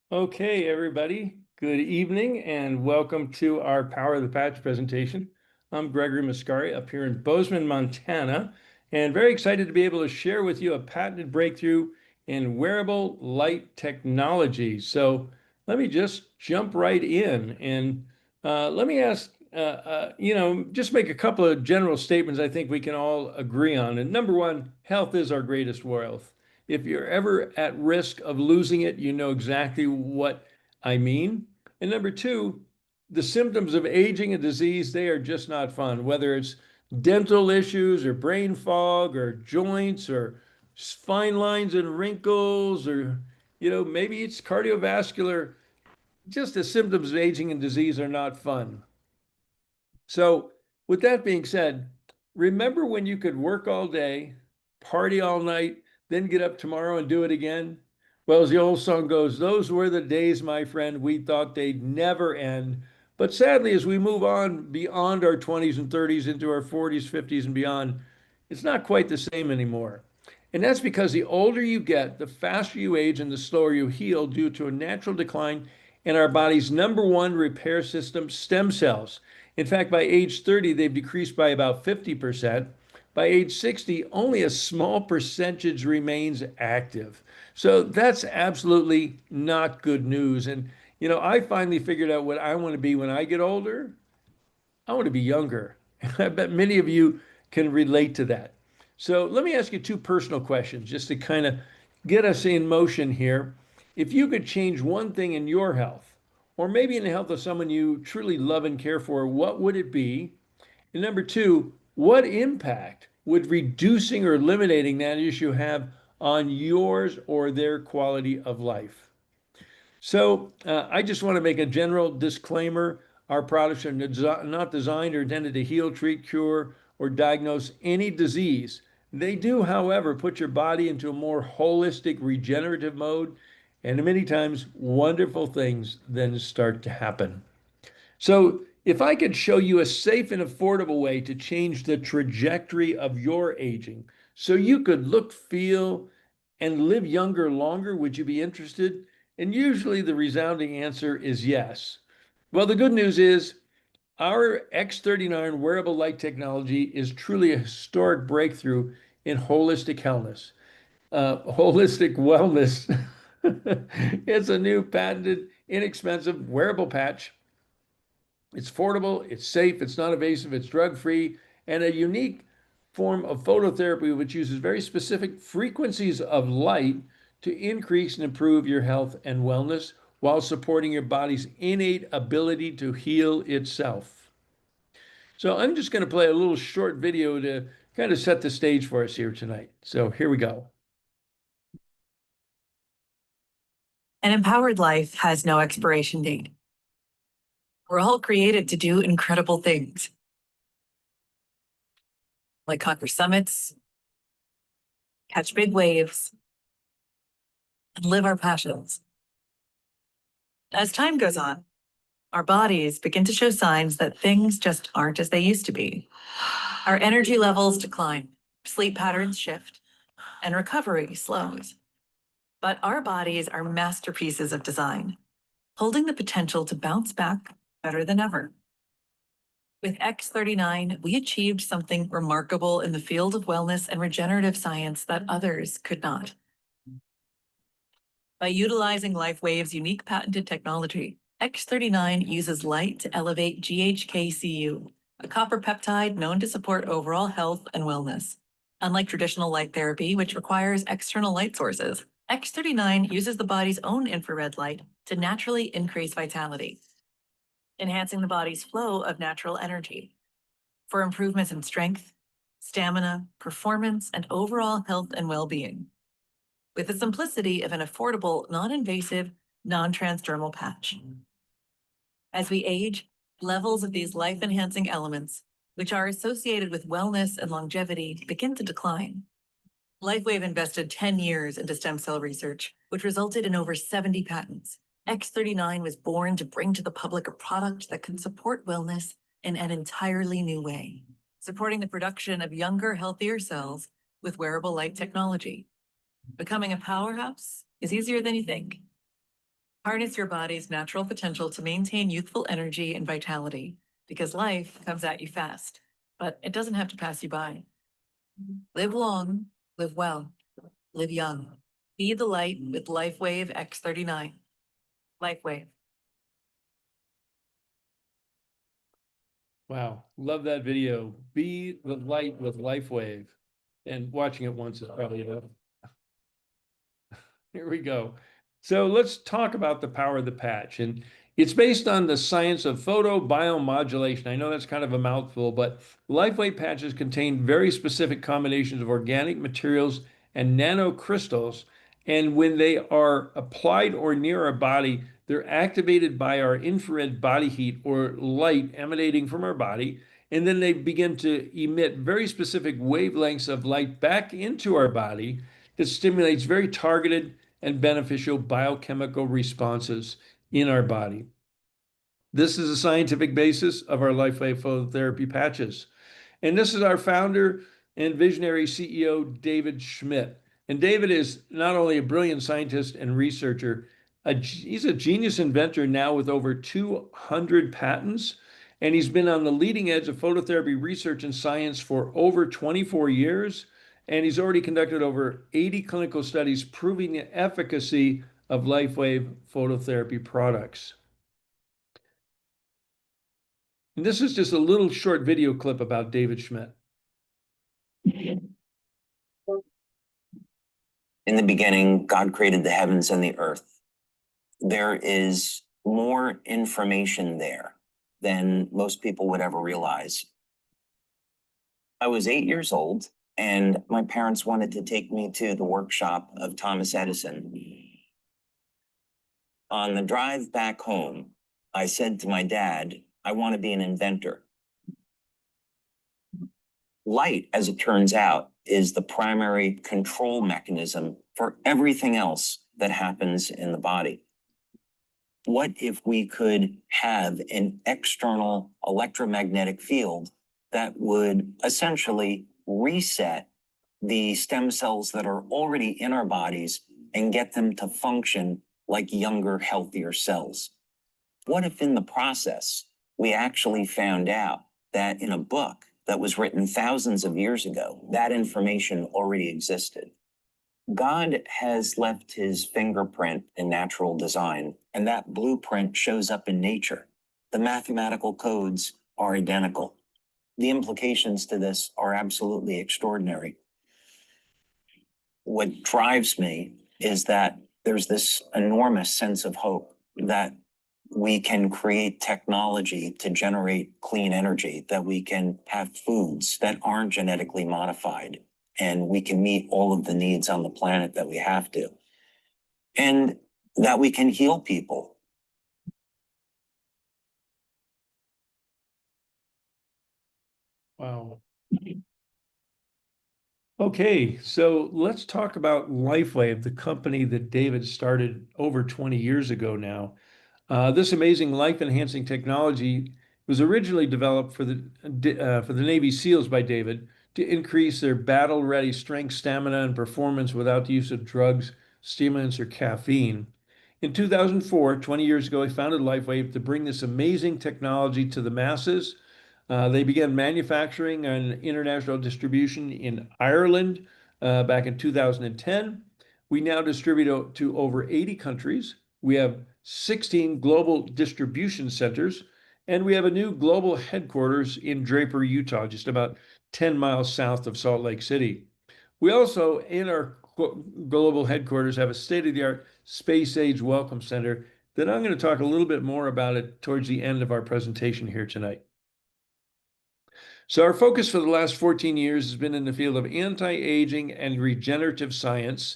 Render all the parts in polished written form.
Okay, everybody, good evening and welcome to our Power of the Patch presentation. I'm Gregory Mascari up here in Bozeman, Montana, and very excited to be able to share with you a patented breakthrough in wearable light technology. So let me just jump right in and let me ask, just make a couple of general statements I think we can all agree on. And number one, health is our greatest wealth. If you're ever at risk of losing it, you know exactly what I mean. And number two, the symptoms of aging and disease, they are just not fun, whether it's dental issues or brain fog or joints or fine lines and wrinkles or, maybe it's cardiovascular. Just the symptoms of aging and disease are not fun. So, with that being said, remember when you could work all day, party all night, then get up tomorrow and do it again? Well, as the old song goes, those were the days, my friend, we thought they'd never end. But sadly, as we move on beyond our 20s and 30s into our 40s, 50s, and beyond, it's not quite the same anymore. And that's because the older you get, the faster you age and the slower you heal due to a natural decline in our body's number one repair system, stem cells. In fact, by age 30, they've decreased by about 50%. By age 60, only a small percentage remains active. So that's absolutely not good news. And, I finally figured out what I want to be when I get older. I want to be younger. And I bet many of you can relate to that. So let me ask you two personal questions just to kind of get us in motion here. If you could change one thing in your health, or maybe in the health of someone you truly love and care for, what would it be? And number two, what impact would reducing or eliminating that issue have on yours or their quality of life? So I just want to make a general disclaimer. Our products are not designed or intended to heal, treat, cure, or diagnose any disease. They do, however, put your body into a more holistic, regenerative mode, and many times wonderful things then start to happen. So, if I could show you a safe and affordable way to change the trajectory of your aging so you could look, feel, and live younger longer, would you be interested? And usually the resounding answer is yes. Well, the good news is our X39 wearable light technology is truly a historic breakthrough in holistic holistic wellness. It's a new patented, inexpensive wearable patch. It's affordable, it's safe, it's non invasive, it's drug free, and a unique form of phototherapy which uses very specific frequencies of light to increase and improve your health and wellness while supporting your body's innate ability to heal itself. So, I'm just going to play a little short video to kind of set the stage for us here tonight. So, here we go. An empowered life has no expiration date. We're all created to do incredible things, like conquer summits, catch big waves, and live our passions. As time goes on, our bodies begin to show signs that things just aren't as they used to be. Our energy levels decline, sleep patterns shift, and recovery slows. But our bodies are masterpieces of design, holding the potential to bounce back better than ever. With X39, we achieved something remarkable in the field of wellness and regenerative science that others could not. By utilizing LifeWave's unique patented technology, X39 uses light to elevate GHKCU, a copper peptide known to support overall health and wellness. Unlike traditional light therapy, which requires external light sources, X39 uses the body's own infrared light to naturally increase vitality, enhancing the body's flow of natural energy for improvements in strength, stamina, performance, and overall health and well-being, with the simplicity of an affordable, non-invasive, non-transdermal patch. As we age, levels of these life-enhancing elements, which are associated with wellness and longevity, begin to decline. LifeWave invested 10 years into stem cell research, which resulted in over 70 patents. X39 was born to bring to the public a product that can support wellness in an entirely new way, supporting the production of younger, healthier cells with wearable light technology. Becoming a powerhouse is easier than you think. Harness your body's natural potential to maintain youthful energy and vitality, because life comes at you fast, but it doesn't have to pass you by. Live long, live well, live young. Be the light with LifeWave X39. LifeWave. Wow, love that video. Be the light with LifeWave. And watching it once is probably enough. Here we go. So let's talk about the power of the patch. And it's based on the science of photobiomodulation. I know that's kind of a mouthful, but LifeWave patches contain very specific combinations of organic materials and nanocrystals. And when they are applied or near our body, they're activated by our infrared body heat or light emanating from our body. And then they begin to emit very specific wavelengths of light back into our body that stimulates very targeted and beneficial biochemical responses in our body. This is the scientific basis of our LifeWave phototherapy patches. And this is our founder and visionary CEO, David Schmidt. And David is not only a brilliant scientist and researcher, he's a genius inventor now with over 200 patents. And he's been on the leading edge of phototherapy research and science for over 24 years. And he's already conducted over 80 clinical studies proving the efficacy of LifeWave phototherapy products. And this is just a little short video clip about David Schmidt. In the beginning, God created the heavens and the earth. There is more information there than most people would ever realize. I was 8 years old, and my parents wanted to take me to the workshop of Thomas Edison. On the drive back home, I said to my dad, I want to be an inventor. Light, as it turns out, is the primary control mechanism for everything else that happens in the body. What if we could have an external electromagnetic field that would essentially reset the stem cells that are already in our bodies and get them to function like younger, healthier cells? What if in the process, we actually found out that in a book that was written thousands of years ago, that information already existed? God has left his fingerprint in natural design, and that blueprint shows up in nature. The mathematical codes are identical. The implications to this are absolutely extraordinary. What drives me is that there's this enormous sense of hope that we can create technology to generate clean energy, that we can have foods that aren't genetically modified, and we can meet all of the needs on the planet that we have to, and that we can heal people. Wow. Okay, so let's talk about LifeWave, the company that David started over 20 years ago now. This amazing life-enhancing technology was originally developed for the Navy SEALs by David to increase their battle-ready strength, stamina, and performance without the use of drugs, stimulants, or caffeine. In 2004, 20 years ago, he founded LifeWave to bring this amazing technology to the masses. They began manufacturing and international distribution in Ireland back in 2010. We now distribute to over 80 countries. We have 16 global distribution centers, and we have a new global headquarters in Draper, Utah, just about 10 miles south of Salt Lake City. We also, in our global headquarters, have a state-of-the-art space-age welcome center that I'm going to talk a little bit more about it towards the end of our presentation here tonight. So our focus for the last 14 years has been in the field of anti-aging and regenerative science.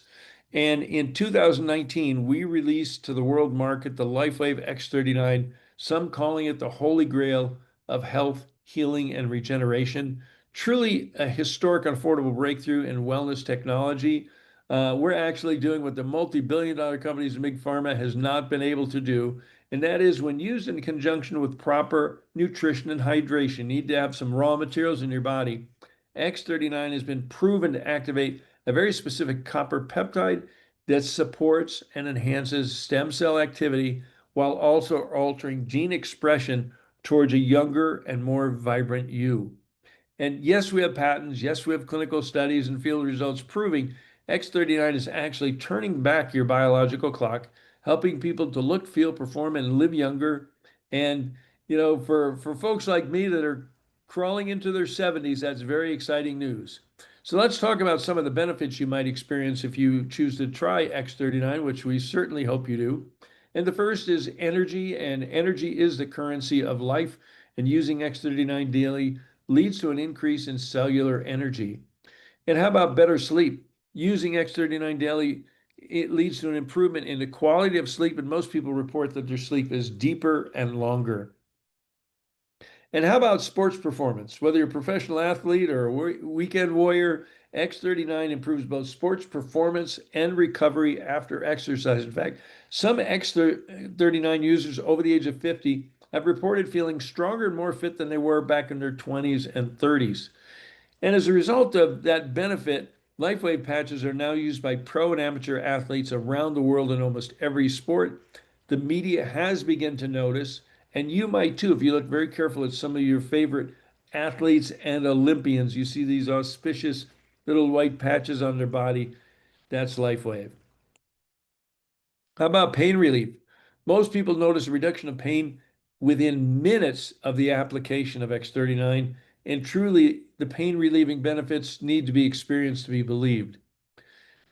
And in 2019, we released to the world market the LifeWave X39, some calling it the holy grail of health, healing, and regeneration. Truly a historic and affordable breakthrough in wellness technology. We're actually doing what the multi-billion-dollar companies in Big Pharma has not been able to do, and that is when used in conjunction with proper nutrition and hydration. You need to have some raw materials in your body. X39 has been proven to activate a very specific copper peptide that supports and enhances stem cell activity while also altering gene expression towards a younger and more vibrant you. And yes, we have patents. Yes, we have clinical studies and field results proving X39 is actually turning back your biological clock, helping people to look, feel, perform, and live younger. And, for folks like me that are crawling into their 70s, that's very exciting news. So let's talk about some of the benefits you might experience if you choose to try X39, which we certainly hope you do. And the first is energy, and energy is the currency of life. And using X39 daily leads to an increase in cellular energy. And how about better sleep? Using X39 daily, it leads to an improvement in the quality of sleep, and most people report that their sleep is deeper and longer. And how about sports performance? Whether you're a professional athlete or a weekend warrior, X39 improves both sports performance and recovery after exercise. In fact, some X39 users over the age of 50 have reported feeling stronger and more fit than they were back in their 20s and 30s. And as a result of that benefit, LifeWave patches are now used by pro and amateur athletes around the world in almost every sport. The media has begun to notice, and you might too, if you look very careful at some of your favorite athletes and Olympians. You see these auspicious little white patches on their body. That's LifeWave. How about pain relief? Most people notice a reduction of pain within minutes of the application of X39, and truly, the pain relieving benefits need to be experienced to be believed.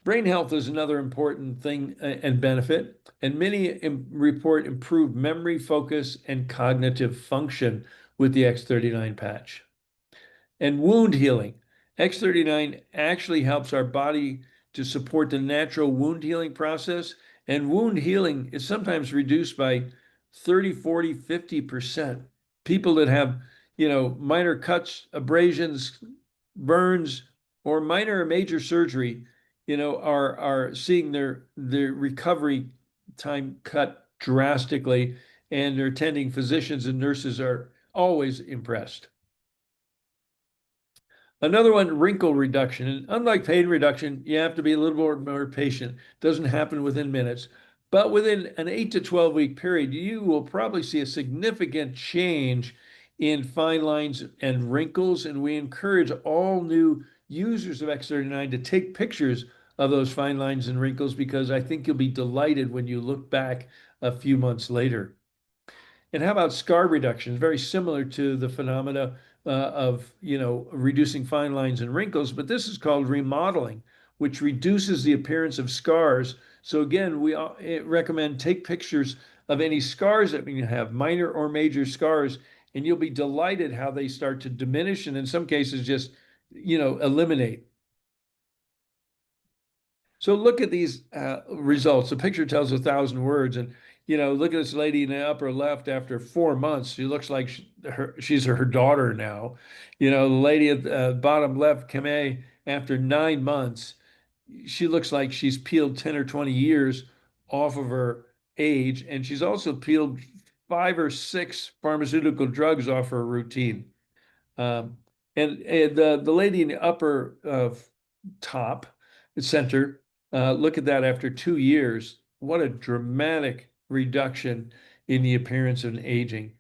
Brain health is another important thing and benefit, and many report improved memory, focus, and cognitive function with the X39 patch. And wound healing. X39 actually helps our body to support the natural wound healing process. And wound healing is sometimes reduced by 30, 40, 50%. People that have, minor cuts, abrasions, burns, or minor or major surgery, are seeing their recovery time cut drastically, and their attending physicians and nurses are always impressed. Another one, wrinkle reduction. And unlike pain reduction, you have to be a little more patient. It doesn't happen within minutes. But within an 8 to 12 week period, you will probably see a significant change in fine lines and wrinkles. And we encourage all new users of X39 to take pictures of those fine lines and wrinkles, because I think you'll be delighted when you look back a few months later. And how about scar reduction? Very similar to the phenomena of reducing fine lines and wrinkles, but this is called remodeling, which reduces the appearance of scars. So again, we recommend take pictures of any scars that you have, minor or major scars, and you'll be delighted how they start to diminish, and in some cases just eliminate. So look at these results. The picture tells 1,000 words, and look at this lady in the upper left. After 4 months, she looks like she's her daughter now. The lady at the bottom left, Kame, after 9 months, she looks like she's peeled 10 or 20 years off of her age, and she's also peeled 5 or 6 pharmaceutical drugs off her routine. Um, and the lady in the upper top center, look at that after 2 years. What a dramatic reduction in the appearance of aging.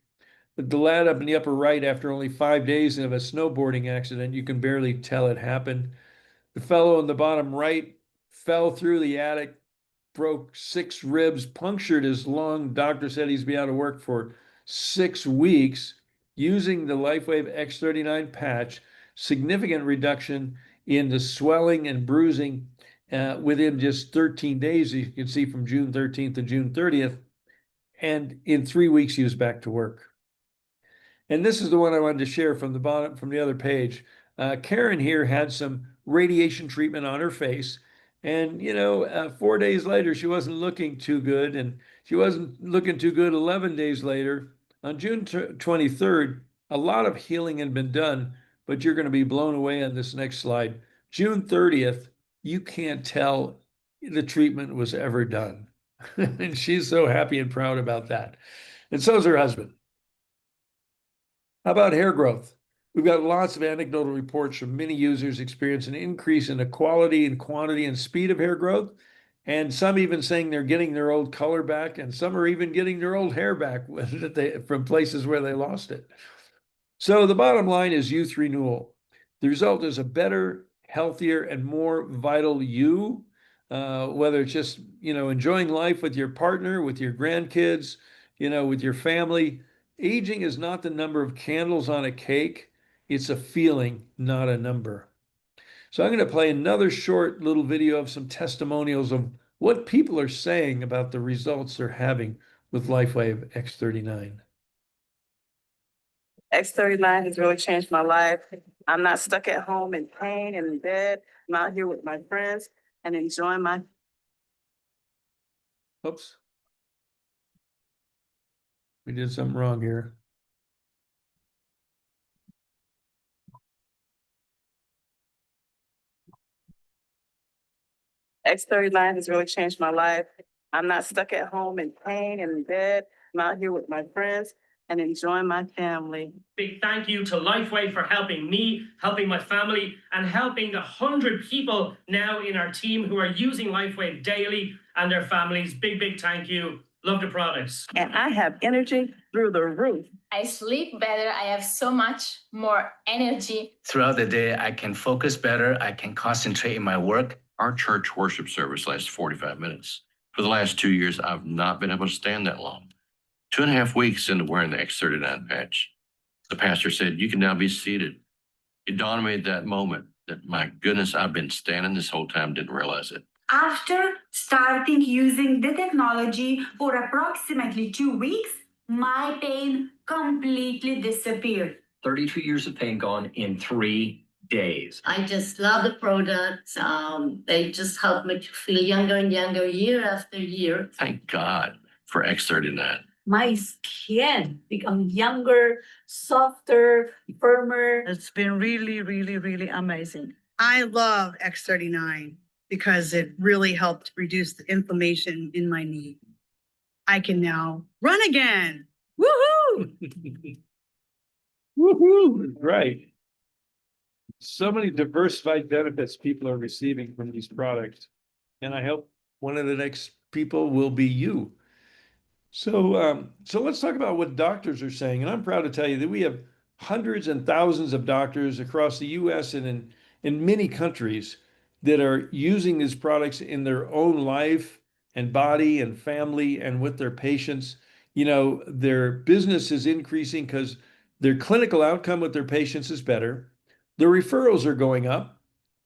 But the lad up in the upper right, after only 5 days of a snowboarding accident, you can barely tell it happened. The fellow in the bottom right fell through the attic, broke 6 ribs, punctured his lung. Doctor said he's been out of work for 6 weeks. Using the LifeWave X39 patch, significant reduction in the swelling and bruising within just 13 days. You can see from June 13th to June 30th. And in 3 weeks, he was back to work. And this is the one I wanted to share from the bottom, from the other page. Karen here had some radiation treatment on her face. And, 4 days later, she wasn't looking too good. And she wasn't looking too good 11 days later. On June 23rd, a lot of healing had been done, but you're going to be blown away on this next slide. June 30th, you can't tell the treatment was ever done. And she's so happy and proud about that. And so is her husband. How about hair growth? We've got lots of anecdotal reports from many users experience an increase in the quality and quantity and speed of hair growth. And some even saying they're getting their old color back, and some are even getting their old hair back from places where they lost it. So the bottom line is youth renewal. The result is a better, healthier, and more vital you, whether it's just, enjoying life with your partner, with your grandkids, with your family. Aging is not the number of candles on a cake. It's a feeling, not a number. So I'm going to play another short little video of some testimonials of what people are saying about the results they're having with LifeWave X39. X39 has really changed my life. I'm not stuck at home in pain and in bed. I'm out here with my friends and enjoying my. Oops. We did something wrong here. X39 has really changed my life. I'm not stuck at home in pain and in bed. I'm out here with my friends and enjoying my family. Big thank you to Lifeway for helping me, helping my family, and helping the 100 people now in our team who are using Lifeway daily and their families. Big thank you. Love the products. And I have energy through the roof. I sleep better. I have so much more energy. Throughout the day, I can focus better. I can concentrate in my work. Our church worship service lasts 45 minutes. For the last 2 years, I've not been able to stand that long. 2.5 weeks into wearing the X39 patch, the pastor said, "You can now be seated." It dawned on me at that moment that, my goodness, I've been standing this whole time, didn't realize it. After starting using the technology for approximately 2 weeks, my pain completely disappeared. 32 years of pain gone in 3 days. I just love the products. They just help me to feel younger and younger year after year. Thank God for X39. My skin become younger, softer, firmer. It's been really amazing. I love X39 because it really helped reduce the inflammation in my knee. I can now run again. Woohoo! Woohoo! Right. So many diversified benefits people are receiving from these products. And I hope one of the next people will be you. So let's talk about what doctors are saying. And I'm proud to tell you that we have hundreds and thousands of doctors across the US and in many countries that are using these products in their own life and body and family and with their patients. Their business is increasing because their clinical outcome with their patients is better. The referrals are going up.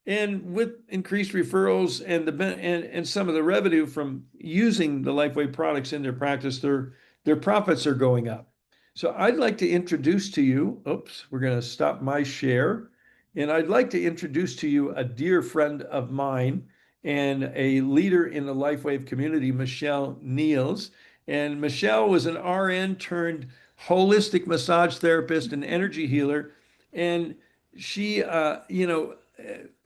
And with increased referrals and some of the revenue from using the LifeWave products in their practice, their profits are going up. So I'd like to introduce to you, we're going to stop my share. And I'd like to introduce to you a dear friend of mine and a leader in the LifeWave community, Michelle Niels. And Michelle was an RN turned holistic massage therapist and energy healer. And she,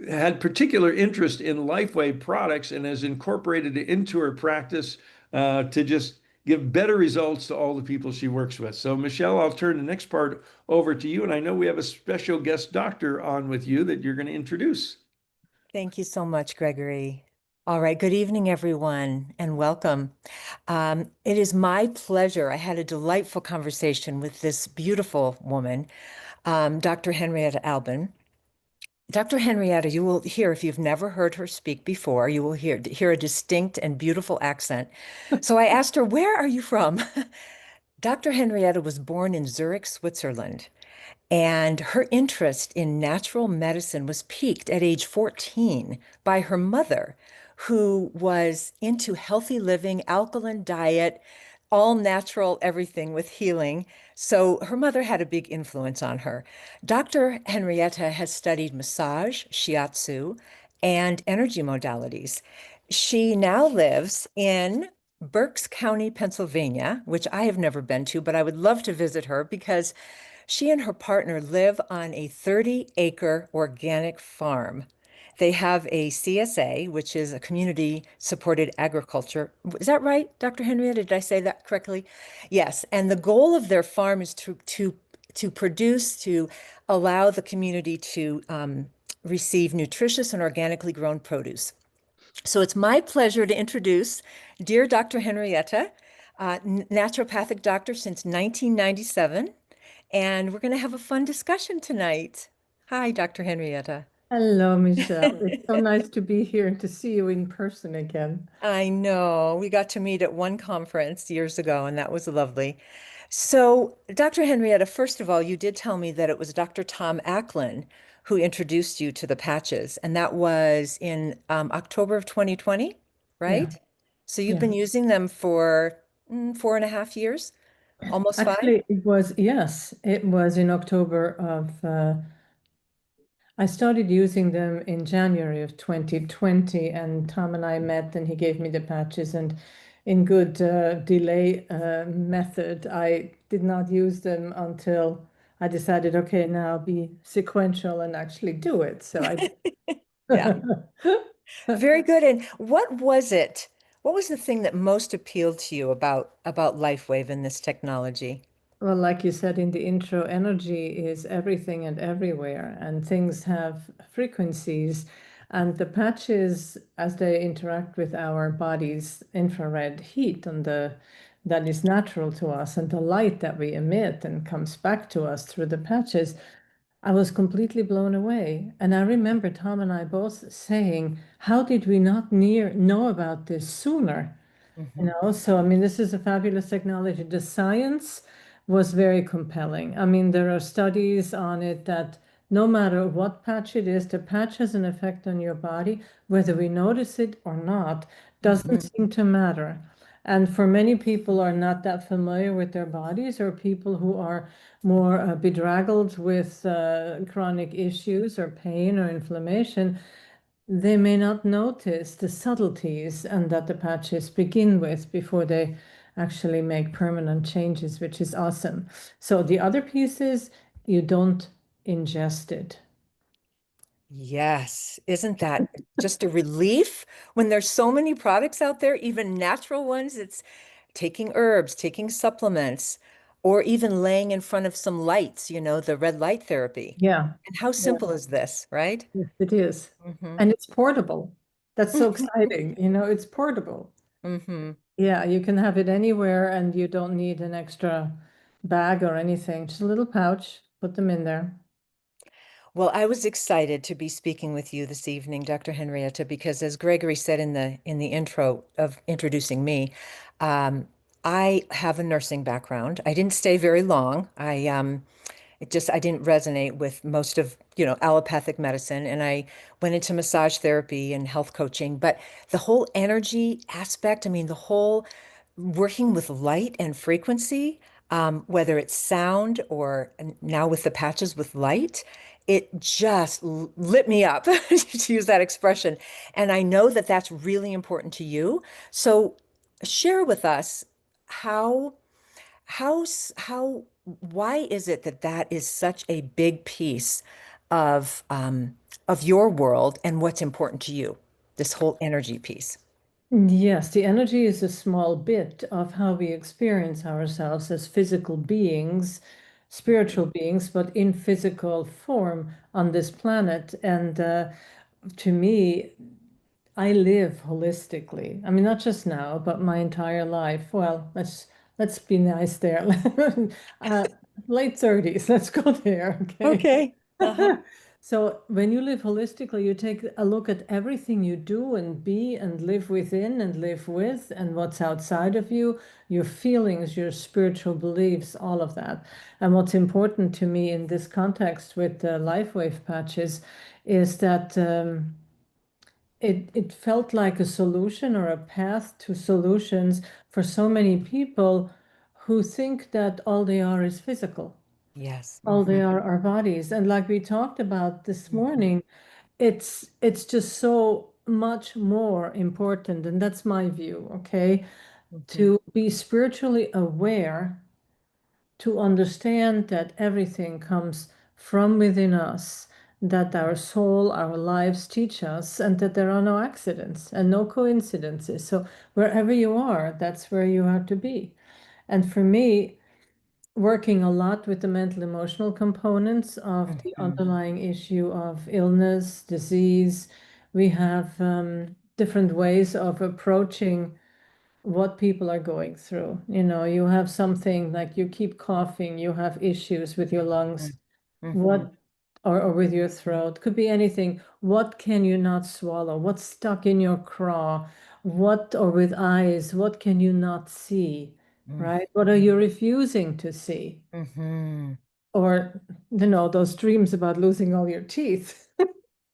had particular interest in LifeWave products and has incorporated it into her practice to just give better results to all the people she works with. So Michelle, I'll turn the next part over to you. And I know we have a special guest doctor on with you that you're going to introduce. Thank you so much, Gregory. All right, good evening, everyone, and welcome. It is my pleasure. I had a delightful conversation with this beautiful woman, Dr. Henrietta Alban. Dr. Henrietta, you will hear, if you've never heard her speak before, you will hear a distinct and beautiful accent. So I asked her, where are you from? Dr. Henrietta was born in Zurich, Switzerland, and her interest in natural medicine was piqued at age 14 by her mother, who was into healthy living, alkaline diet, all natural, everything with healing. So her mother had a big influence on her. Dr. Henrietta has studied massage, shiatsu, and energy modalities. She now lives in Berks County, Pennsylvania, which I have never been to, but I would love to visit her because she and her partner live on a 30-acre organic farm. They have a CSA, which is a community-supported agriculture. Is that right, Dr. Henrietta? Did I say that correctly? Yes. And the goal of their farm is to produce, to allow the community to receive nutritious and organically grown produce. So it's my pleasure to introduce dear Dr. Henrietta, naturopathic doctor since 1997, and we're going to have a fun discussion tonight. Hi, Dr. Henrietta. Hello, Michelle. It's so nice to be here and to see you in person again. I know. We got to meet at one conference years ago, and that was lovely. So, Dr. Henrietta, first of all, you did tell me that it was Dr. Tom Acklin who introduced you to the patches, and that was in October of 2020, right? Yeah, So you've yeah. been using them for 4.5 years, almost five? Actually, yes, it was in October of, I started using them in January of 2020, and Tom and I met, and he gave me the patches. And in good delay method, I did not use them until I decided, okay, now I'll be sequential and actually do it. So I Yeah, very good. And what was it? What was the thing that most appealed to you about LifeWave and this technology? Well, like you said in the intro, energy is everything and everywhere, and things have frequencies. And the patches, as they interact with our body's infrared heat and that is natural to us, and the light that we emit and comes back to us through the patches, I was completely blown away. And I remember Tom and I both saying, how did we not know about this sooner? So I mean, this is a fabulous technology. The science was very compelling. I mean, there are studies on it that no matter what patch it is, the patch has an effect on your body, whether we notice it or not, doesn't seem to matter. And for many people are not that familiar with their bodies, or people who are more bedraggled with chronic issues or pain or inflammation, they may not notice the subtleties and that the patches begin with before they actually make permanent changes, which is awesome. So the other piece is you don't ingest it. Yes, isn't that just a relief when there's so many products out there, even natural ones? It's taking herbs, taking supplements, or even laying in front of some lights, the red light therapy. Yeah. And how Yeah. simple is this, right? Yes, it is. Mm-hmm. And it's portable. That's so exciting. It's portable. Mm-hmm. Yeah, you can have it anywhere and you don't need an extra bag or anything. Just a little pouch, put them in there. Well, I was excited to be speaking with you this evening, Dr. Henrietta, because as Gregory said in the intro of introducing me, um, I have a nursing background. I didn't stay very long. I didn't resonate with most of, allopathic medicine, and I went into massage therapy and health coaching. But the whole energy aspect, I mean, the whole working with light and frequency, whether it's sound or now with the patches with light, it just lit me up, to use that expression. And I know that that's really important to you. So share with us how why is it that that is such a big piece of your world and what's important to you, this whole energy piece? Yes, the energy is a small bit of how we experience ourselves as physical beings, spiritual beings, but in physical form on this planet. And to me, I live holistically. I mean, not just now, but my entire life. Well, let's be nice there. Late 30s, let's go there, okay? Okay. Uh-huh. So when you live holistically, you take a look at everything you do and be and live within and live with and what's outside of you, your feelings, your spiritual beliefs, all of that. And what's important to me in this context with the LifeWave patches is that it felt like a solution or a path to solutions for so many people who think that all they are is physical. Yes. All they are our bodies. And like we talked about this morning, it's just so much more important, and that's my view, okay? To be spiritually aware, to understand that everything comes from within us, that our soul, our lives teach us, and that there are no accidents and no coincidences. So wherever you are, that's where you have to be. And for me, working a lot with the mental emotional components of the underlying issue of illness, disease. We have different ways of approaching what people are going through. You know, you have something like you keep coughing, you have issues with your lungs, what, or with your throat, could be anything. What can you not swallow? What's stuck in your craw? What, or with eyes, what can you not see? Right? What are you refusing to see? Or, you know, those dreams about losing all your teeth.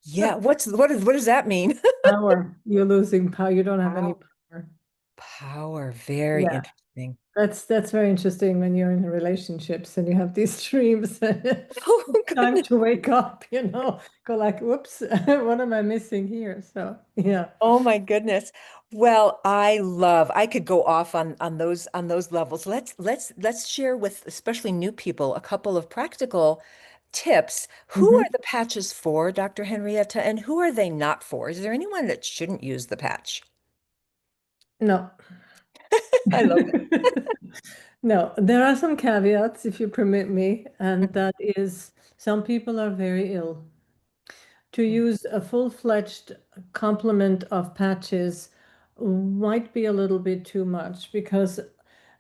Yeah, what does that mean? Power. You're losing power. You don't have any power. Power, very Yeah. interesting. That's very interesting when you're in relationships and you have these dreams. Oh, Time to wake up, you know, go like, whoops, what am I missing here? So yeah. Oh my goodness. Well, I could go off on those levels. Let's share with especially new people a couple of practical tips. Who are the patches for, Dr. Henrietta, and who are they not for? Is there anyone that shouldn't use the patch? No. I love it. No, there are some caveats, if you permit me, and that is some people are very ill. To use a full-fledged complement of patches might be a little bit too much because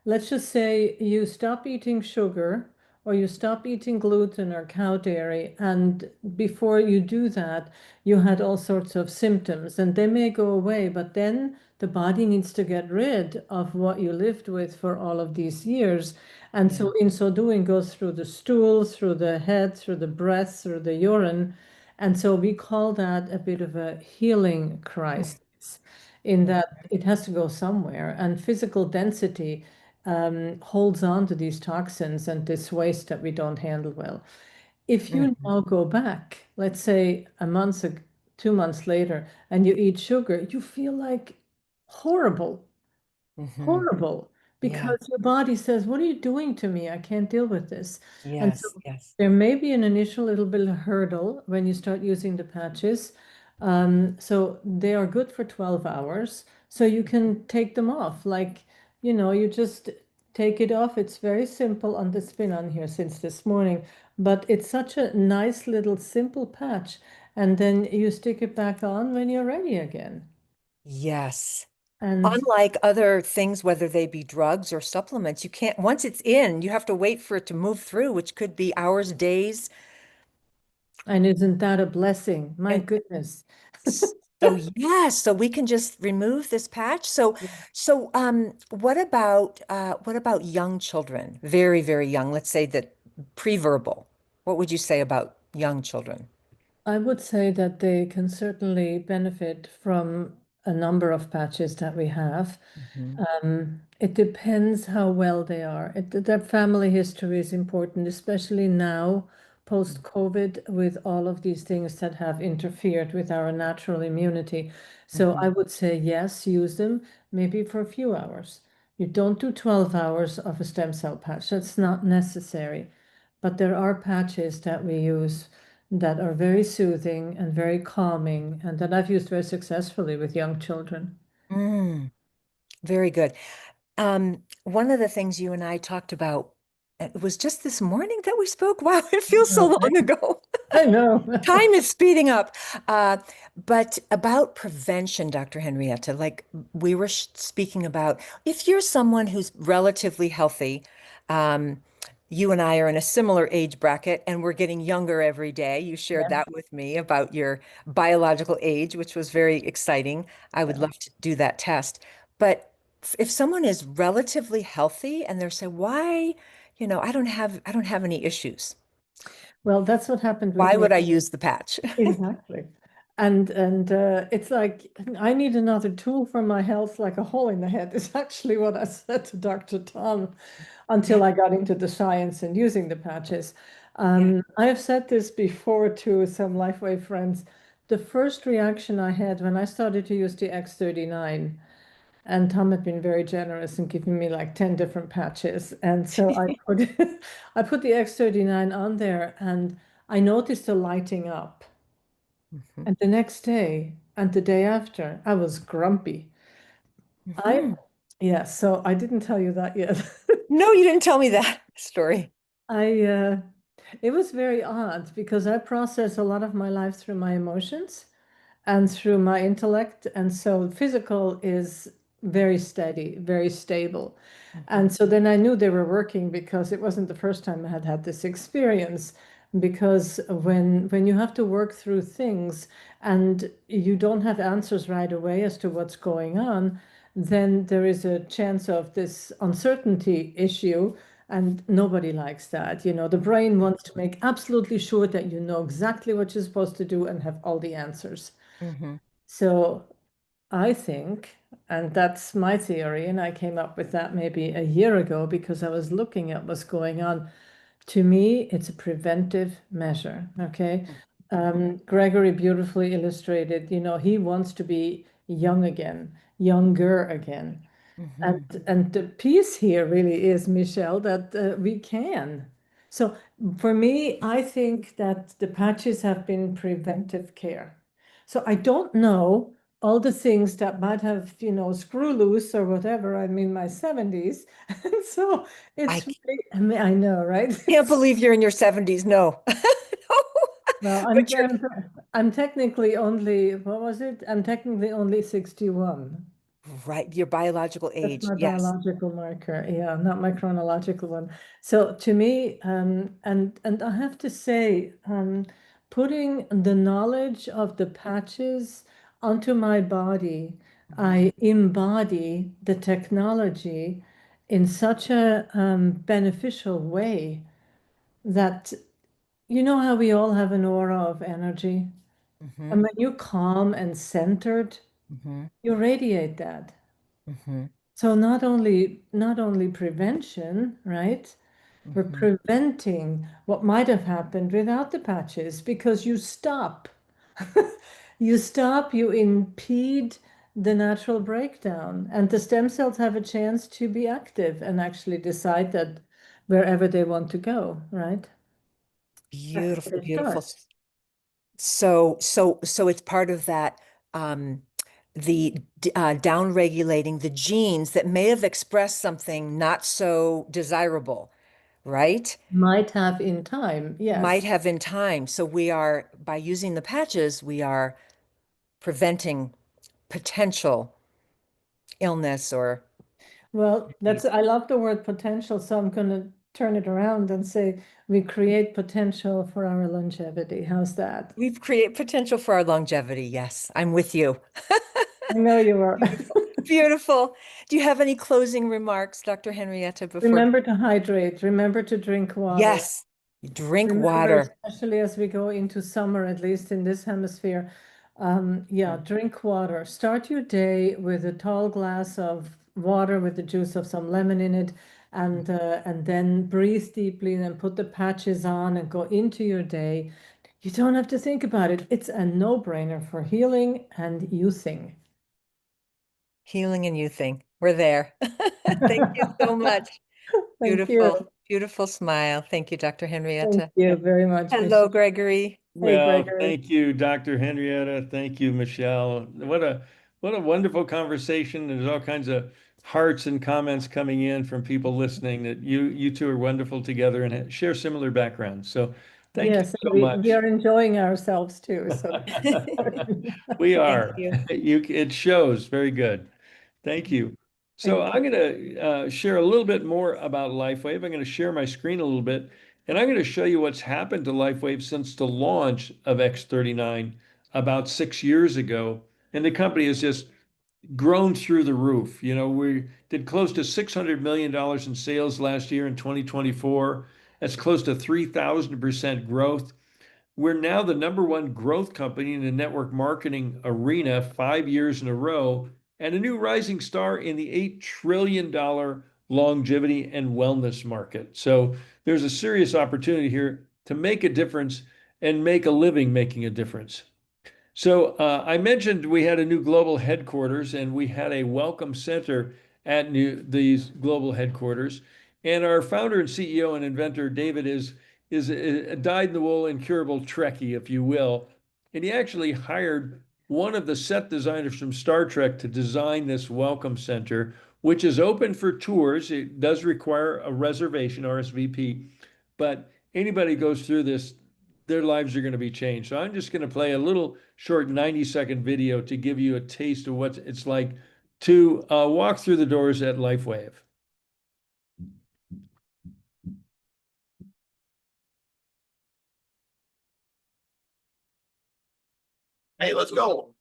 let's just say you stop eating sugar or you stop eating gluten or cow dairy, and before you do that, you had all sorts of symptoms, and they may go away, but then the body needs to get rid of what you lived with for all of these years. And so in so doing, goes through the stool, through the head, through the breath, through the urine. And so we call that a bit of a healing crisis, in that it has to go somewhere. And physical density holds on to these toxins and this waste that we don't handle well. If you now go back, let's say a month, 2 months later, and you eat sugar, you feel like horrible, horrible, Yeah. because your body says, what are you doing to me? I can't deal with this. And so Yes, yes. there may be an initial little bit of hurdle when you start using the patches. So they are good for 12 hours. So you can take them off. Like, you know, you just take it off. It's very simple, and it's been on here since this morning, but it's such a nice little simple patch. And then you stick it back on when you're ready again. Yes. And Unlike other things, whether they be drugs or supplements, you can't, once it's in, you have to wait for it to move through, which could be hours, days. And isn't that a blessing? My And goodness. so yes, so we can just remove this patch. So what about young children? Very, very young. Let's say that pre-verbal. What would you say about young children? I would say that they can certainly benefit from a number of patches that we have. It depends how well they are. Their family history is important, especially now, post-COVID, with all of these things that have interfered with our natural immunity. So I would say, yes, use them maybe for a few hours. You don't do 12 hours of a stem cell patch. That's not necessary. But there are patches that we use that are very soothing and very calming, and that I've used very successfully with young children. Very good. One of the things you and I talked about, it was just this morning that we spoke. Wow, it feels so long ago. I know. Time is speeding up. But about prevention, Dr. Henrietta, like we were speaking about, if you're someone who's relatively healthy, um, you and I are in a similar age bracket and we're getting younger every day. You shared Yeah. that with me about your biological age, which was very exciting. I would love to do that test. But if someone is relatively healthy and they're saying, why, I don't have any issues. Well, that's what happened with Why me. would I use the patch? Exactly. And it's like I need another tool for my health, like a hole in the head is actually what I said to Dr. Tom Yeah. until I got into the science and using the patches. Yeah. I have said this before to some LifeWave friends. The first reaction I had when I started to use the X39, and Tom had been very generous and giving me like 10 different patches. And so I put I put the X39 on there, and I noticed a lighting up. And the next day and the day after, I was grumpy. I, yeah, so I didn't tell you that yet. No, you didn't tell me that story. It was very odd because I process a lot of my life through my emotions. and through my intellect. And so physical is very steady, very stable. And so then I knew they were working because it wasn't the first time I had had this experience. Because when you have to work through things and you don't have answers right away as to what's going on, then there is a chance of this uncertainty issue, and nobody likes that. You know, the brain wants to make absolutely sure that you know exactly what you're supposed to do and have all the answers. So I think, and that's my theory, and I came up with that maybe a year ago because I was looking at what's going on. To me, it's a preventive measure, okay? Gregory beautifully illustrated, you know, he wants to be young again, younger again. And the piece here really is, Michelle, that we can. So for me, I think that the patches have been preventive care. So I don't know all the things that might have, you know, screw loose or whatever. I'm in my 70s. And so it's, I mean, I know, right? Can't believe you're in your 70s. No. Well, I'm technically only, what was it? I'm technically only 61. Right, your biological That's age. my Yes. biological marker, yeah, not my chronological one. So to me, and I have to say, putting the knowledge of the patches onto my body, I embody the technology in such a beneficial way that you know how we all have an aura of energy, and when you're calm and centered, you radiate that. So not only prevention, right? We're preventing what might have happened without the patches because you stop. You stop, you impede the natural breakdown, and the stem cells have a chance to be active and actually decide that wherever they want to go, right? That's where Beautiful, they beautiful. start. So it's part of that, the down regulating the genes that may have expressed something not so desirable, right? Might have in time, Might yes. have in time. So we are, by using the patches, we are preventing potential illness or Well, I love the word potential, so I'm going to turn it around and say we create potential for our longevity. How's that? we create potential for our longevity. Yes, I'm with you. I know you are. Beautiful. Beautiful. Do you have any closing remarks, Dr. Henrietta, before? Remember to hydrate, remember to drink water. Yes, drink Remember, water. especially as we go into summer, at least in this hemisphere, yeah, drink water. Start your day with a tall glass of water with the juice of some lemon in it, and then breathe deeply, and then put the patches on and go into your day. You don't have to think about it. It's a no-brainer for healing and youthing. Healing and youthing. We're there. Thank you so much. Thank you. Beautiful, beautiful smile. Thank you, Dr. Thank Henrietta. you very much, Hello, Michelle. Gregory. Hey, Well, Gregory. thank you, Dr. Henrietta. Thank you, Michelle. What a wonderful conversation. There's all kinds of hearts and comments coming in from people listening that you two are wonderful together and share similar backgrounds. So thank you Yes, so we much. are enjoying ourselves too. So We Thank are. you. It shows. Very good. Thank you. So thank you. I'm going to share a little bit more about LifeWave. I'm going to share my screen a little bit, and I'm going to show you what's happened to LifeWave since the launch of X39 about 6 years ago. And the company has just grown through the roof. You know, we did close to $600 million in sales last year in 2024. That's close to 3,000% growth. We're now the number one growth company in the network marketing arena 5 years in a row, and a new rising star in the $8 trillion longevity and wellness market. So there's a serious opportunity here to make a difference and make a living making a difference. So I mentioned we had a new global headquarters and we had a welcome center at these global headquarters. And our founder and CEO and inventor, David, is a dyed-in-the-wool incurable Trekkie, if you will. And he actually hired one of the set designers from Star Trek to design this welcome center, which is open for tours. It does require a reservation, RSVP, but anybody goes through this their lives are going to be changed. So I'm just going to play a little short 90-second video to give you a taste of what it's like to walk through the doors at LifeWave. Hey, let's go.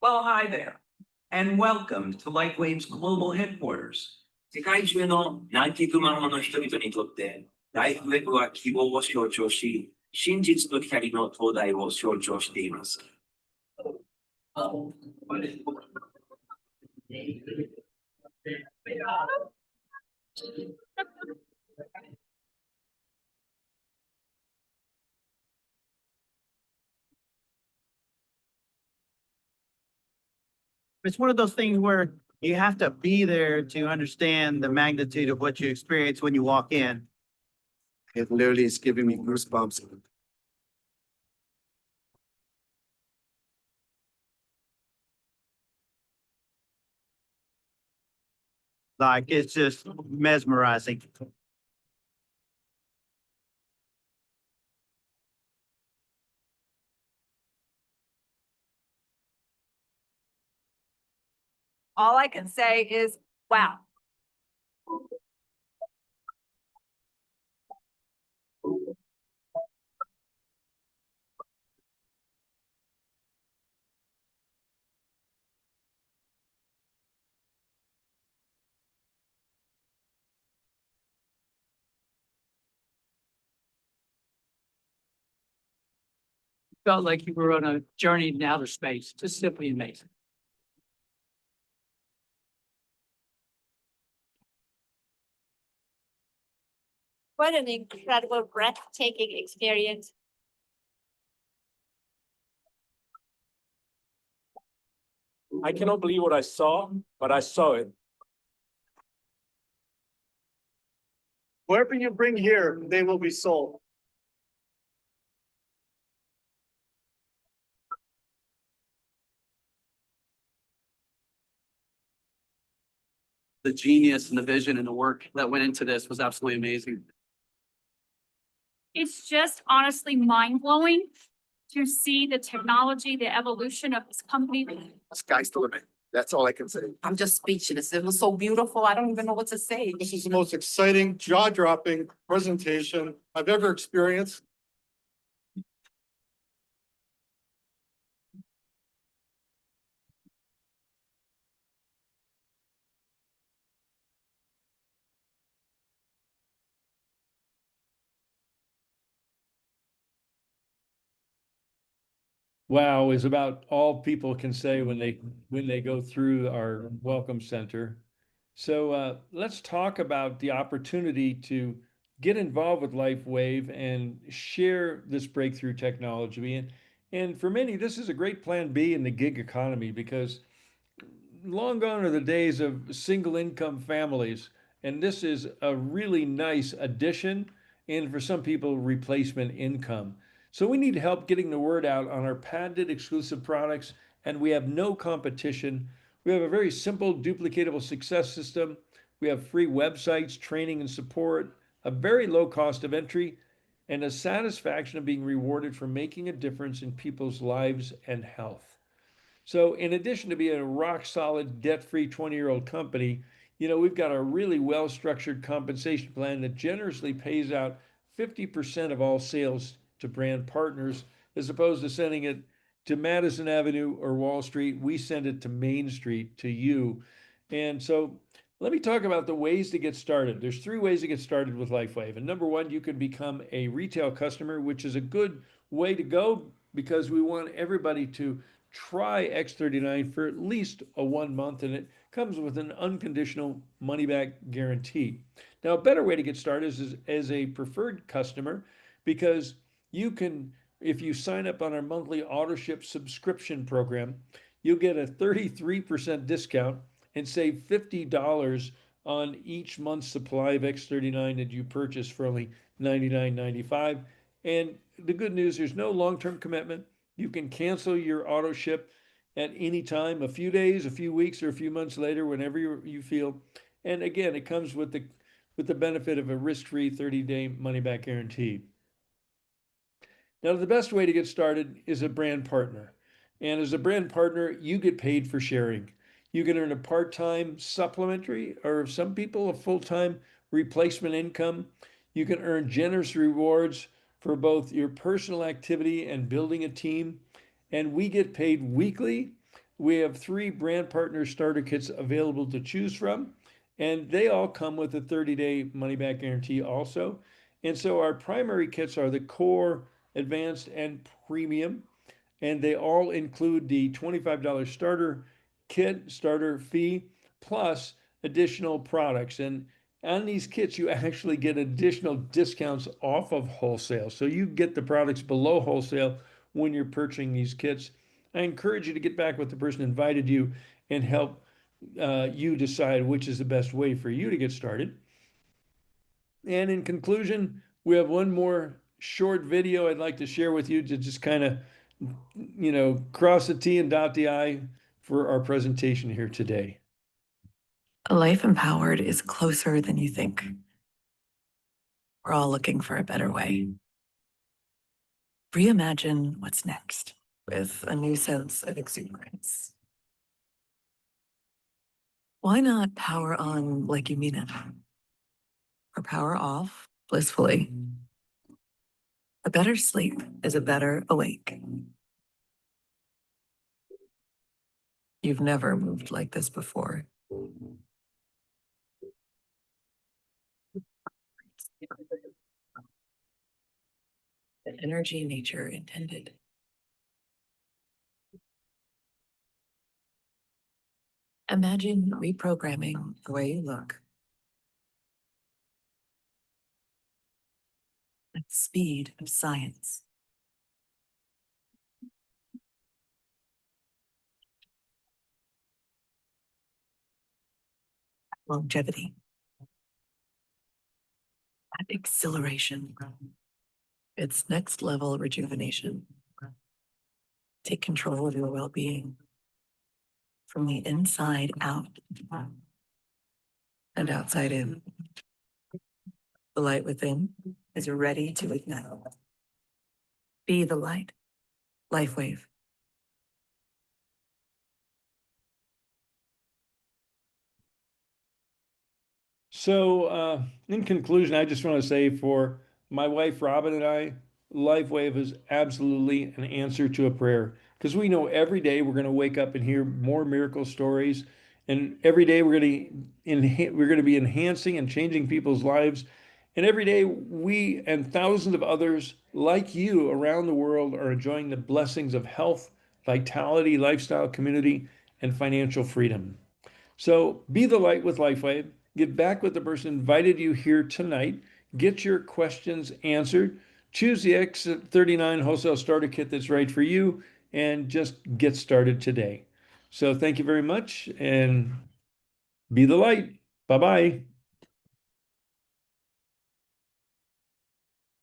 Well, hi there, and welcome to LifeWave's global headquarters. 世界中の何百万もの人々にとって、ライフウェブは希望を象徴し、真実と光の灯台を象徴しています。It's one of those things where you have to be there to understand the magnitude of what you experience when you walk in. It literally is giving me goosebumps. Like, it's just mesmerizing. All I can say is, wow. Felt like you were on a journey in outer space. Just simply amazing. What an incredible, breathtaking experience. I cannot believe what I saw, but I saw it. Wherever you bring here, they will be sold. The genius and the vision and the work that went into this was absolutely amazing. It's just honestly mind-blowing to see the technology, the evolution of this company. Sky's the limit. That's all I can say. I'm just speechless. It was so beautiful. I don't even know what to say. This is the most exciting, jaw-dropping presentation I've ever experienced. Wow is about all people can say when they go through our welcome center. So let's talk about the opportunity to get involved with LifeWave and share this breakthrough technology. And for many, this is a great plan B in the gig economy because long gone are the days of single income families. And this is a really nice addition and for some people, replacement income. So we need help getting the word out on our patented exclusive products, and we have no competition. We have a very simple, duplicatable success system. We have free websites, training, and support, a very low cost of entry, and a satisfaction of being rewarded for making a difference in people's lives and health. So, in addition to being a rock solid, debt free 20-year-old company, we've got a really well structured compensation plan that generously pays out 50% of all sales to brand partners, as opposed to sending it to Madison Avenue or Wall Street. We send it to Main Street to you. And so, let me talk about the ways to get started. There's 3 ways to get started with LifeWave. And number 1, you can become a retail customer, which is a good way to go because we want everybody to try X39 for at least a 1 month, and it comes with an unconditional money back guarantee. Now, a better way to get started is as a preferred customer because you can, if you sign up on our monthly AutoShip subscription program, you'll get a 33% discount and save $50 on each month's supply of X39 that you purchase for only $99.95. And the good news, there's no long-term commitment. You can cancel your auto ship at any time, a few days, a few weeks, or a few months later, whenever you feel. And again, it comes with the benefit of a risk-free 30-day money-back guarantee. Now, the best way to get started is a brand partner. And as a brand partner, you get paid for sharing. You can earn a part-time supplementary, or some people, a full-time replacement income. You can earn generous rewards for both your personal activity and building a team. And we get paid weekly. We have 3 brand partner starter kits available to choose from, and they all come with a 30-day money-back guarantee also. And so our primary kits are the core, advanced, and premium, and they all include the $25 starter fee, plus additional products. And on these kits, you actually get additional discounts off of wholesale. So you get the products below wholesale when you're purchasing these kits. I encourage you to get back with the person who invited you and help you decide which is the best way for you to get started. And in conclusion, we have one more short video I'd like to share with you to just kind of, cross the T and dot the I for our presentation here today. A life empowered is closer than you think. We're all looking for a better way. Reimagine what's next with a new sense of exuberance. Why not power on like you mean it? Or power off blissfully? A better sleep is a better awake. You've never moved like this before. The energy nature intended. Imagine reprogramming the way you look at the speed of science. Longevity. At exhilaration. It's next level rejuvenation. Take control of your well-being from the inside out and outside in. The light within is ready to ignite. Be the light. LifeWave. So, in conclusion, I just want to say for my wife, Robin, and I, LifeWave is absolutely an answer to a prayer, because we know every day we're going to wake up and hear more miracle stories, and every day we're going to be enhancing and changing people's lives, and every day we and thousands of others like you around the world are enjoying the blessings of health, vitality, lifestyle, community, and financial freedom. So be the light with LifeWave. Get back with the person who invited you here tonight. Get your questions answered. Choose the X39 wholesale starter kit that's right for you, and just get started today. So thank you very much, and be the light. Bye-bye.